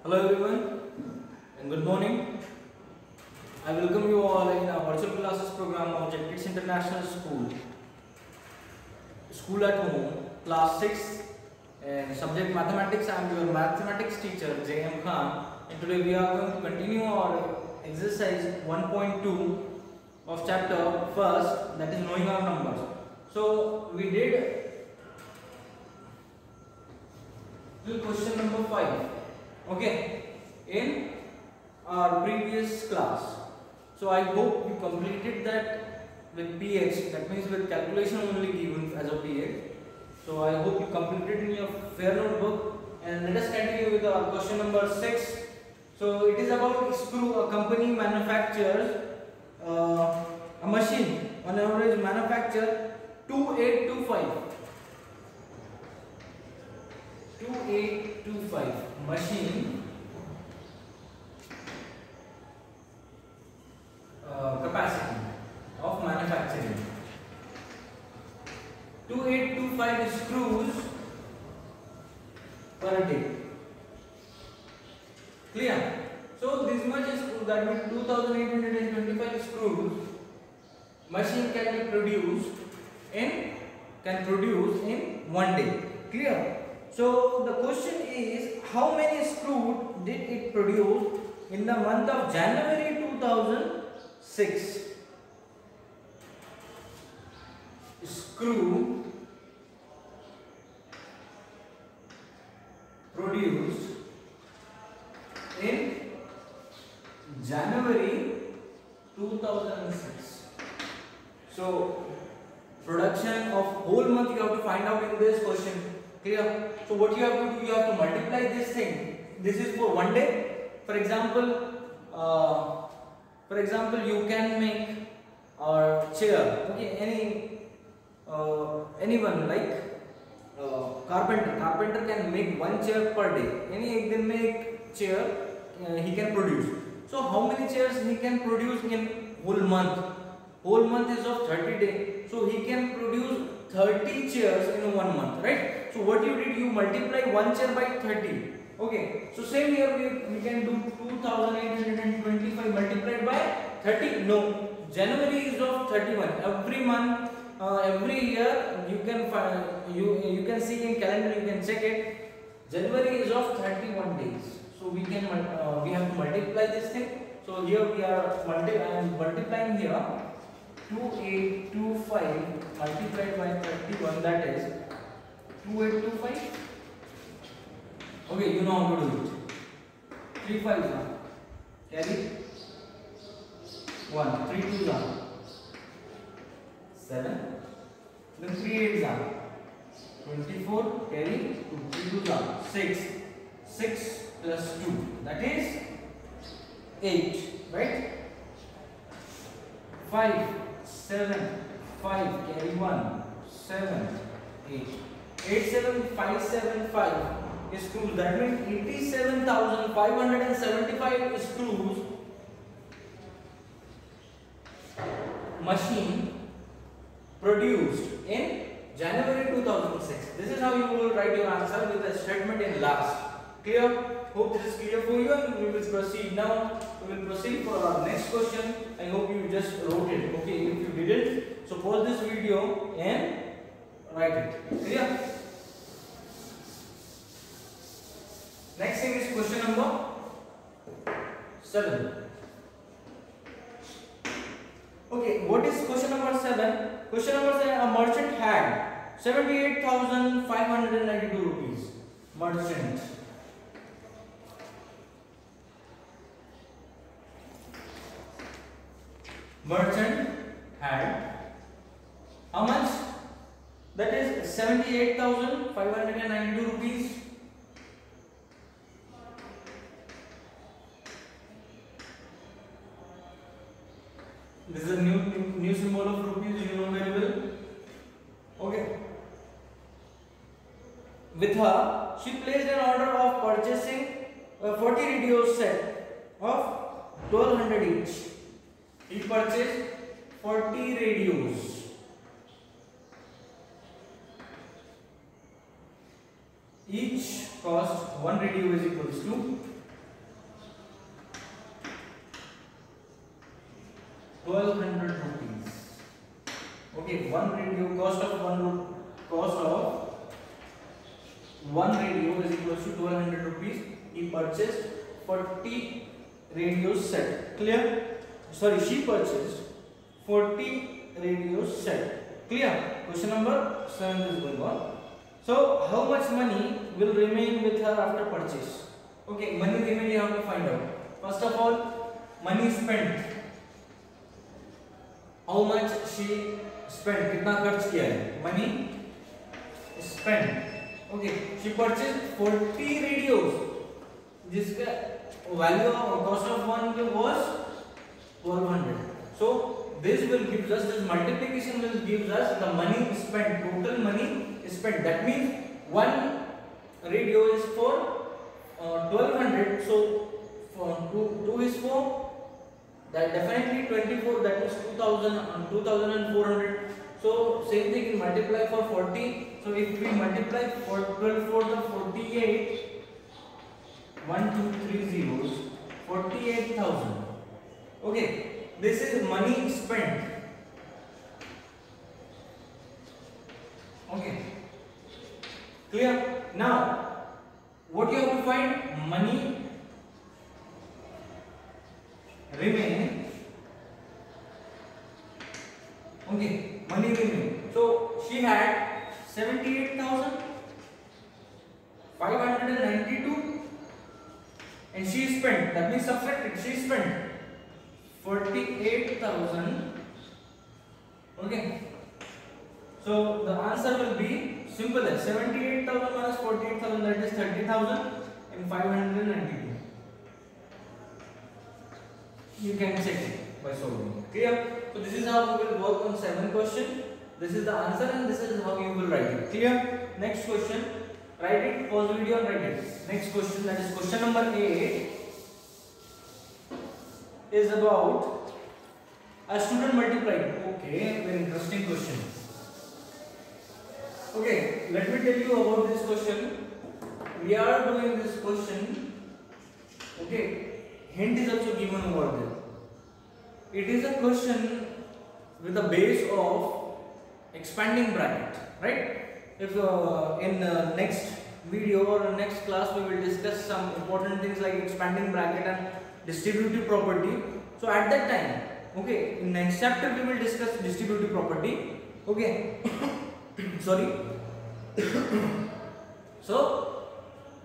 Hello everyone and good morning. I welcome you all in our virtual classes program of Jetkids International School. School at Home, class 6 and subject mathematics. I am your mathematics teacher J.M. Khan, and today we are going to continue our exercise 1.2 of chapter first, that is knowing our numbers. So we did till question number 5. Okay, in our previous class. So I hope you completed that with PH, that means with calculation only given as a PH. So I hope you completed in your fair notebook, and let us continue with our question number 6. So it is about screw. A company manufactures a machine on average manufacture 2825 machine capacity of manufacturing. 2825 screws per day. Clear? So this much is screw, that means 2825 screws machine can produce in 1 day. Clear? So the question is, how many screws did it produce in the month of January 2006? Screw produced in January 2006. So production of whole month you have to find out in this question. Clear? So what you have to do, you have to multiply this thing. This is for 1 day. For example, you can make a chair. Okay, anyone like carpenter can make 1 chair per day. Any can make chair he can produce. So how many chairs he can produce in whole month? Whole month is of 30 days. So he can produce 30 chairs in 1 month, right? So what you did, you multiply 1 chair by 30. Okay. So same here we can do 2825 multiplied by 30. No, January is of 31. Every month, every year you can find, you can see in calendar, you can check it. January is of 31 days. So we can we have to multiply this thing. So here we are multiplying here 2825 multiplied by 31, that is 2825. Okay, you know how to do it. 3 5s are carry 1, 3 2s are 7, then 3 8s are 24, carry 2, 3 2s are 6, 6 plus 2, that is 8, right? 5 7 5 carry 1 7 8 8 7 5 7 5 screws, that means 87,575 screws machine produced in January 2006. This is how you will write your answer with a statement in last. Clear? Hope this is clear for you, and we will proceed now. We will proceed for our next question. I hope you just wrote it. Okay, if you didn't, so pause this video and write it. Clear? Next thing is question number 7. Okay, what is question number 7? Question number 7, a merchant had 78,592 rupees. Merchant had how much? That is 78,592 rupees. This is a new symbol of rupees, you know very well. Okay. With her, she placed an order of purchasing a 40 radio set of 1200 each. He purchased 40 radios. Each cost 1 radio is equals to 1200 rupees. Okay, one radio cost of one radio is equals to 1200 rupees. He purchased 40 radio set. Clear? Sorry, she purchased 40 radio set. Clear? Question number 7 is going on. So how much money will remain with her after purchase? Okay, money remain you have to find out. First of all, money spent. How much she spent? कितना खर्च किया है? Money spent. Okay, she purchased 40 radios, जिसका value of cost of one was 1200. So this will give us, this multiplication will give us the money spent, total money spent. That means one radio is for 1200. So for 2 is for that definitely 24. That is 2400. So same thing, multiply for 40. So if we multiply for 12 for the 48, 1 2 3 zeros, 48,000. Okay, this is money spent. Okay, clear? Now what you have to find? Money remain. Okay, money remain. So she had 78,592 and she spent, that means subtract it, she spent 48,000. Okay, so the answer will be simple as 78,000 minus 48,000, that is 30,592. You can check it by solving. Clear? So this is how we will work on 7 question. This is the answer and this is how you will write it. Clear? Next question. Write it. Pause video and write it. Next question, that is question number 8, is about a student multiplied. Okay, very interesting question. Okay, let me tell you about this question. We are doing this question. Okay, hint is also given over there. It is a question with a base of expanding bracket, right? If in next video or next class we will discuss some important things like expanding bracket and distributive property. So at that time, okay, in next chapter we will discuss distributive property. Okay, sorry. So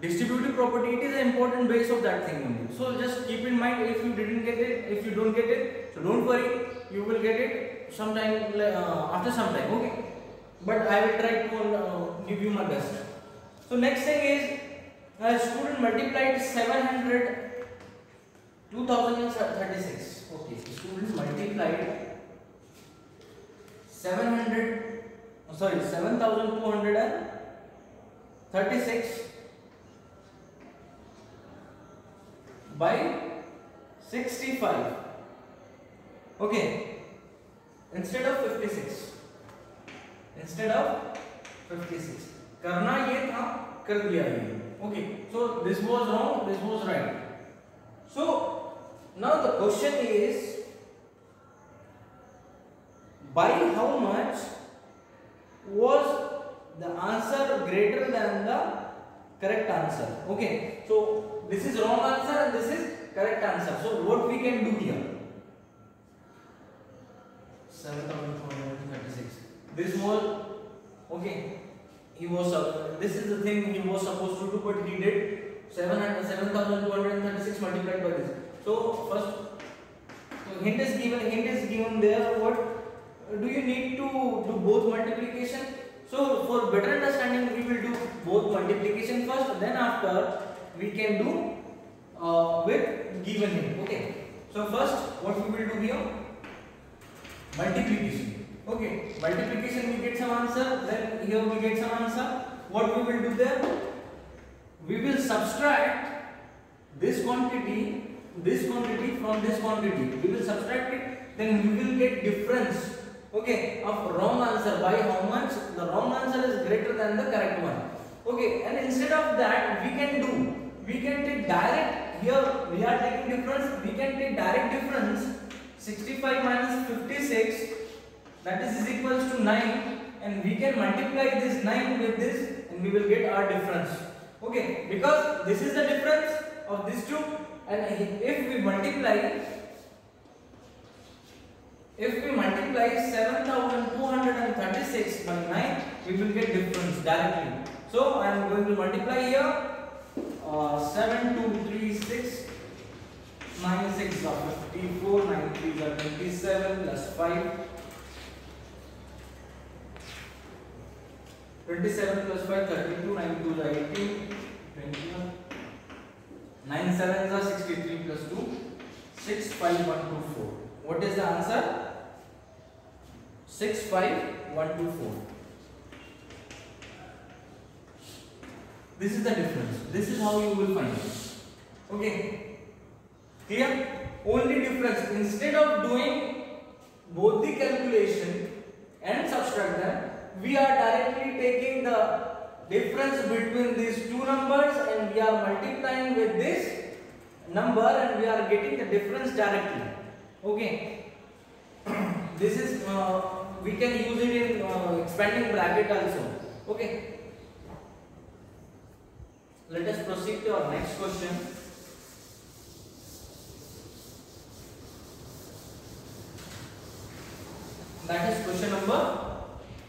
distributive property, it is an important base of that thing only. So just keep in mind, if you didn't get it, if you don't get it, so don't worry, you will get it sometime after some time. Okay, but I will try to give you my best. So next thing is a student multiplied 2036. Okay, student multiplied 7236 by 65. Okay, instead of 56 करना ये था, कर दिया ये. Okay, so this was wrong, this was right. So now the question is, by how much was the answer greater than the correct answer? Okay, so this is wrong answer and this is correct answer. So what we can do here? 7436. This was, okay, he was this is the thing he was supposed to do, but he did 7236 multiplied by this. So first, hint is given there. What do you need to do? Both multiplication. So for better understanding, we will do both multiplication first, then after we can do with given hint. Okay, so first what we will do here? Multiplication. Okay, multiplication we get some answer, then here we get some answer. What we will do there? We will subtract this quantity from this quantity. We will subtract it, then we will get difference, okay, of wrong answer. By how much the wrong answer is greater than the correct one. Okay, and instead of that we can take direct, here we are taking difference, we can take direct difference 65 minus 56, that is equals to 9, and we can multiply this 9 with this and we will get our difference. Okay, because this is the difference of these two, and if we multiply 7236 by 9, we will get difference directly. So I am going to multiply here 7236 minus 6 are 54, 9 3s are 27 plus 5. 27 plus 5 32, 9 2s are 18, 21. 9 7s are 63 plus 2, 6 5 1 2 4. What is the answer? 6 5 1 2 4. This is the difference. This is how you will find it. Okay. Clear? Only difference, instead of doing both the calculation and subtract them, we are directly taking the difference between these two numbers and we are multiplying with this number and we are getting the difference directly. Okay. This is we can use it in expanding bracket also. Okay. Let us proceed to our next question. That is question number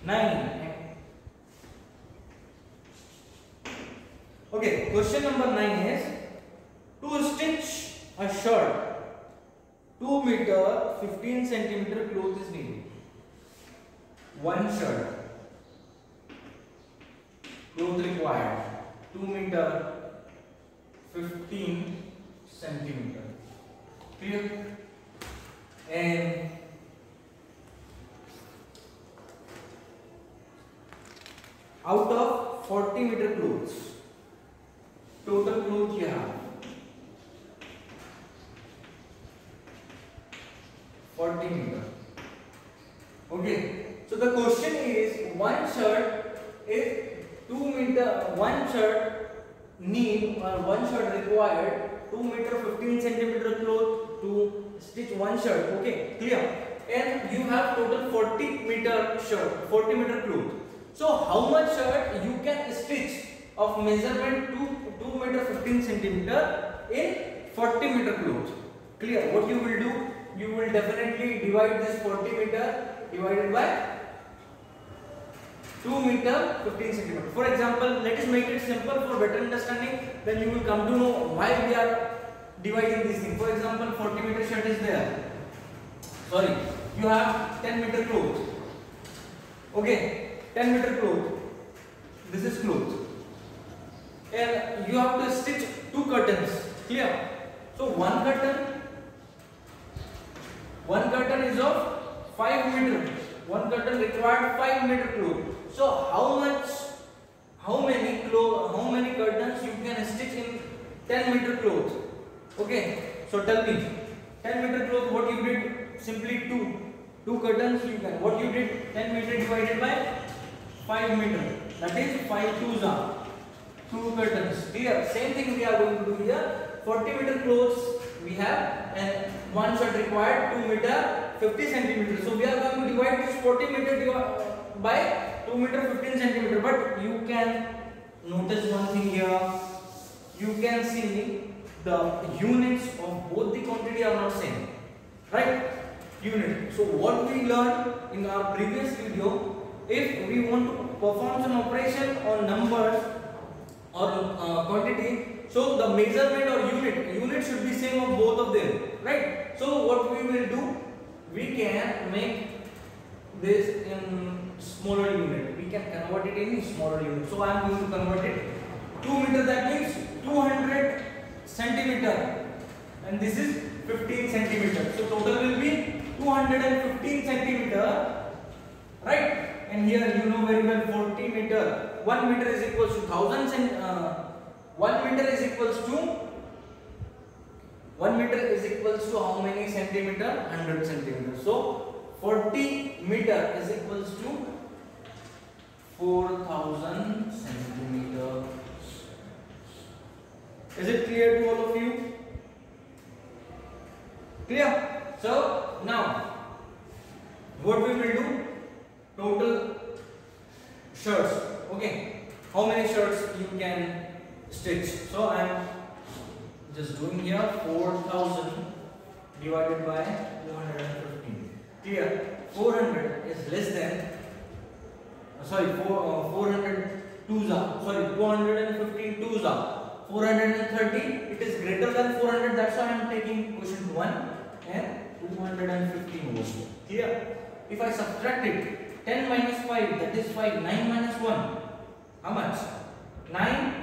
9. Okay, question number 9 is to stitch a shirt 2 meter 15 centimeter cloth is needed. One shirt cloth required 2 meter 15 centimeter. Clear? And out of 40 meter clothes, total clothes you have 40 meter. Okay, so the question is one shirt is 2 meter, one shirt need or one shirt required 2 meter 15 centimeter cloth to stitch one shirt. Okay, clear? And you have total 40 meter shirt, 40 meter cloth. So how much shirt you can stitch of measurement 2 meter 15 centimeter in 40 meter cloth? Clear? What you will do? You will definitely divide this 40 meter divided by 2 meter 15 centimeter. For example, let us make it simple for better understanding. Then you will come to know why we are dividing this thing. For example, 40 meter shirt is there. Sorry, you have 10 meter cloth. Okay, 10 meter cloth. This is cloth. And you have to stitch 2 curtains. Clear? So one curtain is of 5 meter. One curtain required 5 meter cloth. So how many curtains you can stitch in 10 meter cloth? Okay. So tell me, 10 meter cloth, what you did? Simply 2 curtains you can. What you did? 10 meter divided by 5 meter. That is 5 2s are 2 curtains. Clear? Same thing we are going to do here. 40 meter clothes we have and one shirt required 2 meter 50 centimeter. So we are going to divide this 40 meter by 2 meter 15 centimeter. But you can notice one thing here. You can see the units of both the quantity are not same. Right? Unit. So what we learned in our previous video, if we want to perform some operation on numbers or quantity, so the measurement or unit should be same of both of them, right? So what we will do, we can make this in smaller unit. We can convert it in smaller unit. So I am going to convert it 2 meter, that means 200 centimeter, and this is 15 centimeter. So total will be 215 centimeter, right? And here you know very well 40 meter. 1 meter is equals to 1 meter is equals to 1 meter is equals to how many centimeter? 100 centimeter. So 40 meter is equals to 4000 centimeter. Is it clear to all of you? Clear? So now what we will do, total shirts. Okay, how many shirts you can stitch? So I am just doing here 4000 divided by 215. Clear? 400 is less than 400 twos are, 215 twos are 430. It is greater than 400. That's why I am taking quotient 1 and 215 over here. Clear? If I subtract it, 10 minus 5, that is 5. 9 minus 1, how much? 9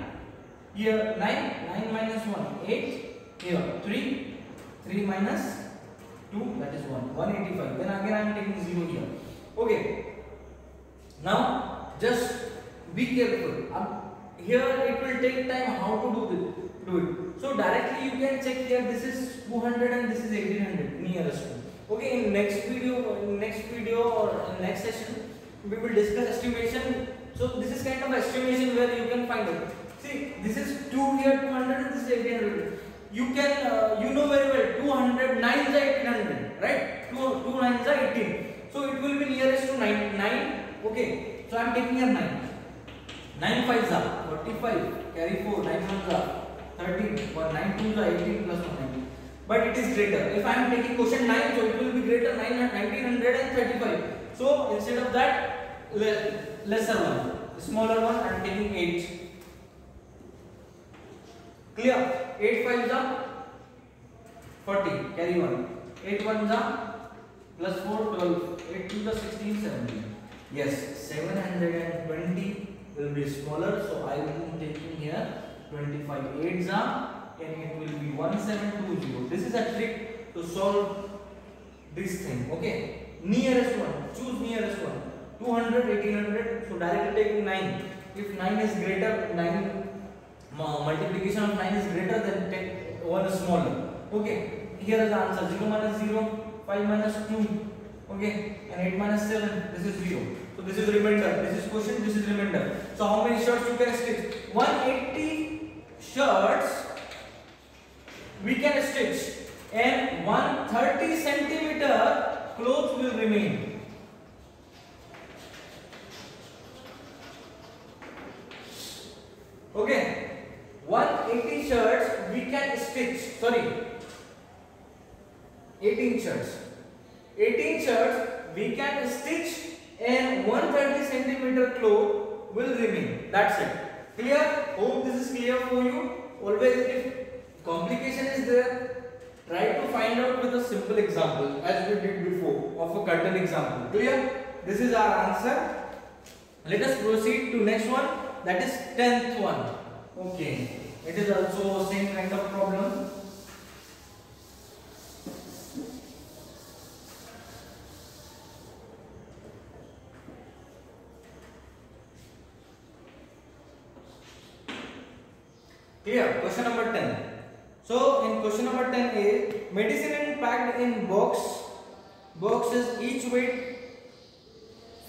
here. 9 minus 1, 8 here. 3 minus 2, that is 1. 185. Then again I am taking 0 here. Okay. Now just be careful. Here it will take time how to do it. So directly you can check here. This is 200 and this is 1800 nearest to. Okay, in next video or in next session we will discuss estimation. So this is kind of estimation where you can find out. See, this is 2 here 200 and this is 1800. You can you know very well 200 9 is 1800, right? 2 9s are 18. So it will be nearest to 9. Okay, so I am taking here 9. 9 5s are 45, carry 4, 9 1s are 13, 9 2s are 18 plus 1 9. But it is greater. If I am taking quotient 9, so it will be greater 1935. So instead of that, lesser one, smaller one, I am taking 8. Clear? 8 5s are 40, carry 1. 8 1s are plus 4 12, 8 2s are 16 17. Yes, 720 will be smaller, so I am taking here 25 8s are, and it will be 1720. This is a trick to solve this thing. Okay, nearest one, choose nearest one. 200 1800, so directly taking 9. If 9 is greater, 9 multiplication of 9 is greater, then take one is smaller. Okay, here is the answer. 0 minus 0, 5 minus 2, okay, and 8 minus 7, this is 0. So this is remainder, this is quotient, this is remainder. So how many shirts you can stitch? 180 shirts we can stitch, and 130 centimeter clothes will remain. Okay, 180 shirts we can stitch, 18 shirts. 18 shirts we can stitch, and 130 centimeter cloth will remain. That's it. Clear? Hope this is clear for you. Always, if complication is there, try to find out with a simple example, as we did before, of a curtain example. Clear? This is our answer. Let us proceed to next one, that is 10th one. Okay, it is also same kind of problem. Here, question number 10. So in question number 10 is medicine is packed in boxes, each weight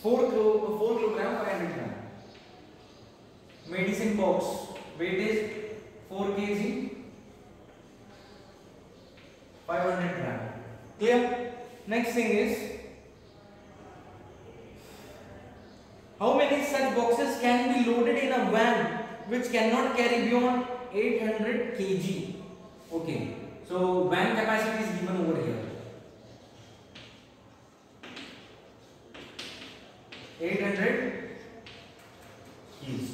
4 kilogram 500 gram. Medicine box weight is 4 kg 500 gram. Clear? Next thing is, how many such boxes can be loaded in a van which cannot carry beyond 800 kg? Okay, so van capacity is given over here. 800 kg.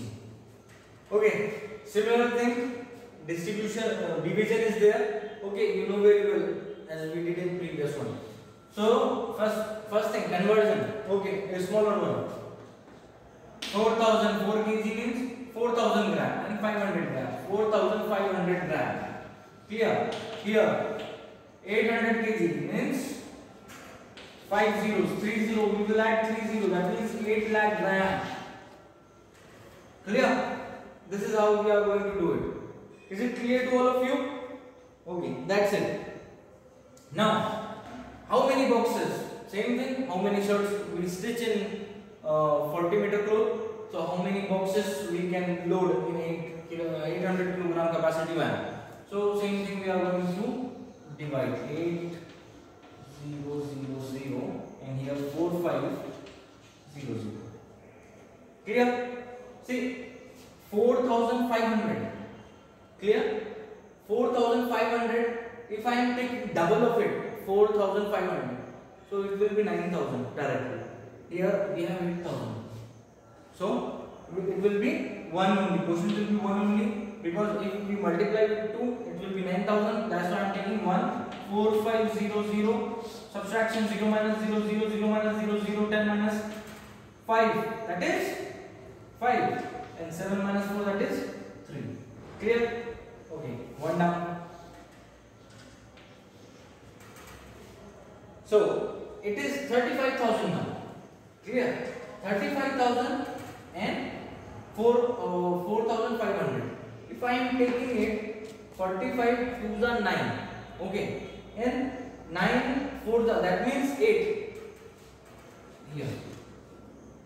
Okay, similar thing, distribution division is there. Okay, you know very well as we did in previous one. So first thing, conversion. Okay, a smaller one. 4000 4 kg means 4000 gram and 500 gram. 4500 gram. Clear? Here 800 kg means 5 zeros, 3 0. We will add 3 0. That means 8 lakh gram. Clear? This is how we are going to do it. Is it clear to all of you? Okay, that's it. Now, how many boxes? Same thing. How many shirts we stitch in 40 meter cloth? So how many boxes we can load in 800 kilogram capacity van? So same thing, we are going to divide 8 0 0 0 and here 4 5 0 0. Clear? See, 4,500. Clear? 4,500. If I am taking double of it, 4,500, so it will be 9,000 directly. Here we have 8,000. So it will be 1 only. Quotient will be 1 only, because if we multiply with 2, it will be 9,000. That's why I am taking 1. 4 5 0 0. Subtraction 0 minus 0 0 0 minus 0 0 10 minus 5. That is 5. And 7 minus 4, that is 3. Clear? Okay, one down. So it is 35,000 now. Clear? 35,000 and 4,500. If I am taking it, 45 2s are 9. Okay, and 9 4s are, that means 8. Here,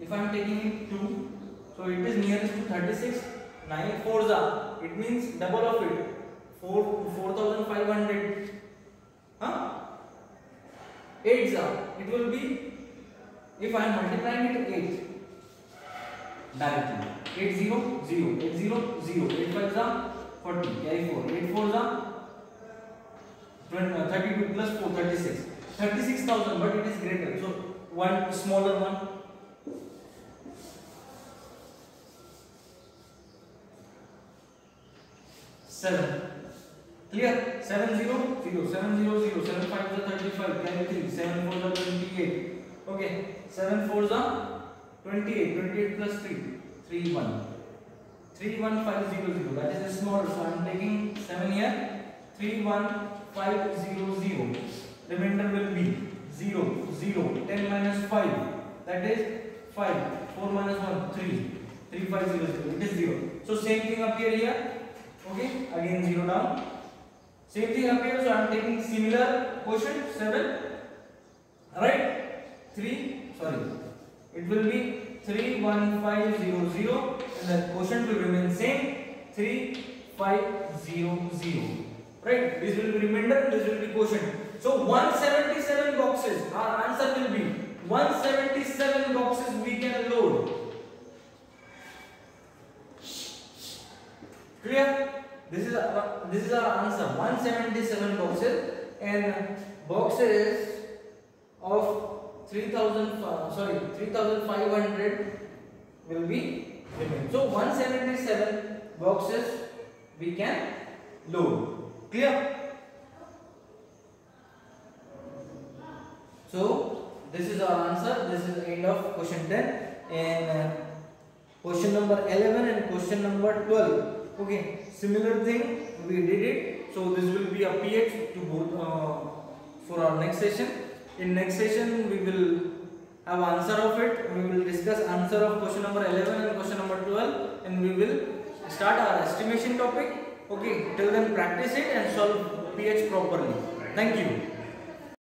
if I am taking it 2, so it is nearest to 36. 9 4s are, it means double of it. 4,500. Huh? 8s are, it will be, if I am multiplying it 8 directly. 8 0 0, 8 0 0, 8 5s are 40, carry 4, 8 4s are 32 plus 4, 36. 36,000, but it is greater. So one smaller one. 7. Clear? 7 0 0, 7 0 0, 7 5 is 35, carry 3, 7 4 is 28. Okay, 7 4 is 28, 28 plus 3, 3 1. 3 1 5 0 0, that is a smaller, so I am taking 7 here. 3 1 5 0 0. Remainder will be 0 0, 10 minus 5, that is 5. 4 minus 1, 3. 3 5 0 0, it is 0. So same thing appear here. Okay, again 0 down. Same thing appears, so I am taking similar quotient 7. Right? 3, sorry, it will be 3 1 5 0 0, and the quotient will remain same, 3 5 0 0. Right? This will be remainder, this will be quotient. So 177 boxes. Our answer will be 177 boxes we can load. Clear? This is our answer. 177 boxes, and boxes of 3,500 will be remain. So 177 boxes we can load. Clear? So this is our answer. This is the end of question 10, and question number 11 and question number 12. Okay, similar thing we did it. So this will be a PH to both for our next session. In next session we will have answer of it. We will discuss answer of question number 11 and question number 12, and we will start our estimation topic. Okay, till then practice it and solve PH properly. Thank you.